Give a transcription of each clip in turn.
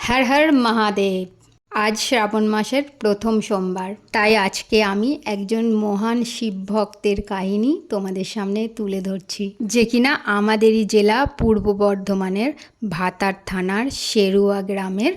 হর হর মহাদেব। আজ শ্রাবণ মাসের প্রথম সোমবার, তাই আজকে আমি একজন মহান শিব ভক্তের কাহিনী তোমাদের সামনে তুলে ধরছি, যে কিনা আমাদেরই জেলা পূর্ব বর্ধমানের ভাতার থানার শেরুয়া গ্রামের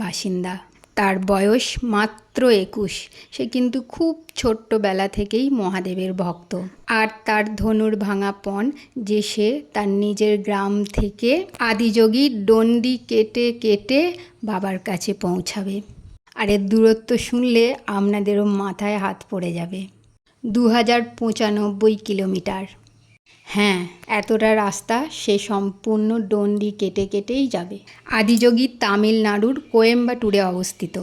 বাসিন্দা। তার বয়স মাত্র 21। সে কিন্তু খুব ছোট্টবেলা থেকেই মহাদেবের ভক্ত। আর তার ধনুর ভাঙা পণ যে সে তার নিজের গ্রাম থেকে আদিযোগী ডন্ডি কেটে কেটে বাবার কাছে পৌঁছাবে। আর এর দূরত্ব শুনলে আপনাদেরও মাথায় হাত পড়ে যাবে। 2095 কিলোমিটার। হ্যাঁ, এতটা রাস্তা সে সম্পূর্ণ ডন্ডি কেটে কেটেই যাবে। আদিযোগী তামিলনাড়ুর কোয়েম্বাটুরে অবস্থিত।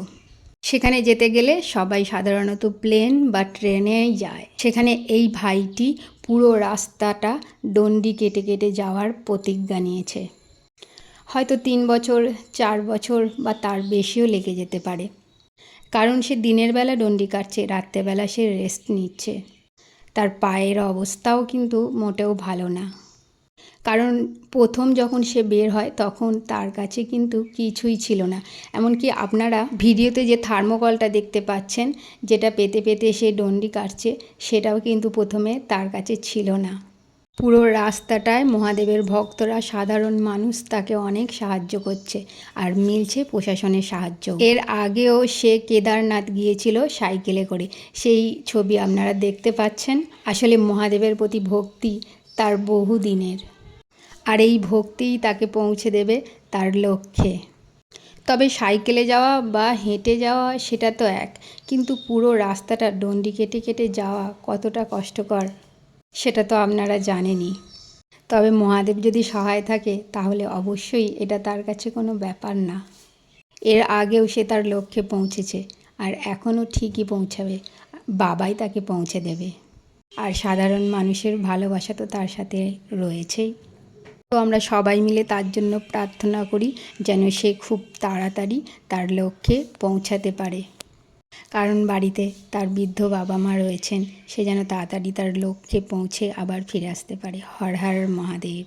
সেখানে যেতে গেলে সবাই সাধারণত প্লেন বা ট্রেনেই যায়। সেখানে এই ভাইটি পুরো রাস্তাটা ডন্ডি কেটে কেটে যাওয়ার প্রতিজ্ঞা নিয়েছে। হয়তো 3 বছর, 4 বছর বা তার বেশিও লেগে যেতে পারে, কারণ সে দিনের বেলা ডন্ডি কাটছে, রাত্রেবেলা সে রেস্ট নিচ্ছে। তার পায়ের অবস্থাও কিন্তু মোটেও ভালো না, কারণ প্রথম যখন সে বের হয় তখন তার কাছে কিন্তু কিছুই ছিল না। এমনকি আপনারা ভিডিওতে যে থার্মোকলটা দেখতে পাচ্ছেন, যেটা পেতে পেতে সে ডন্ডি কাটছে, সেটাও কিন্তু প্রথমে তার কাছে ছিল না। পুরো রাস্তাটায় মহাদেবের ভক্তরা, সাধারণ মানুষ তাকে অনেক সাহায্য করছে, আর মিলছে প্রশাসনের সাহায্য। এর আগেও সে কেদারনাথ গিয়েছিল সাইকেলে করে, সেই ছবি আপনারা দেখতে পাচ্ছেন। আসলে মহাদেবের প্রতি ভক্তি তার বহু দিনের, আর এই ভক্তিই তাকে পৌঁছে দেবে তার লক্ষ্যে। তবে সাইকেলে যাওয়া বা হেঁটে যাওয়া সেটা তো এক, কিন্তু পুরো রাস্তাটা ডন্ডি কেটে কেটে যাওয়া কতটা কষ্টকর সেটা তো আপনারা জানেনই। তবে মহাদেব যদি সহায় থাকে তাহলে অবশ্যই এটা তার কাছে কোনো ব্যাপার না। এর আগেও সে তার লক্ষ্যে পৌঁছেছে, আর এখনও ঠিকই পৌঁছাবে। বাবাই তাকে পৌঁছে দেবে, আর সাধারণ মানুষের ভালোবাসা তো তার সাথে রয়েছেই। তো আমরা সবাই মিলে তার জন্য প্রার্থনা করি যেন সে খুব তাড়াতাড়ি তার লক্ষ্যে পৌঁছাতে পারে, কারণ বাড়িতে তার বৃদ্ধ বাবা মা রয়েছেন। সে যেন তাড়াতাড়ি তার লক্ষ্যে পৌঁছে আবার ফিরে আসতে পারে। হর হর মহাদেব।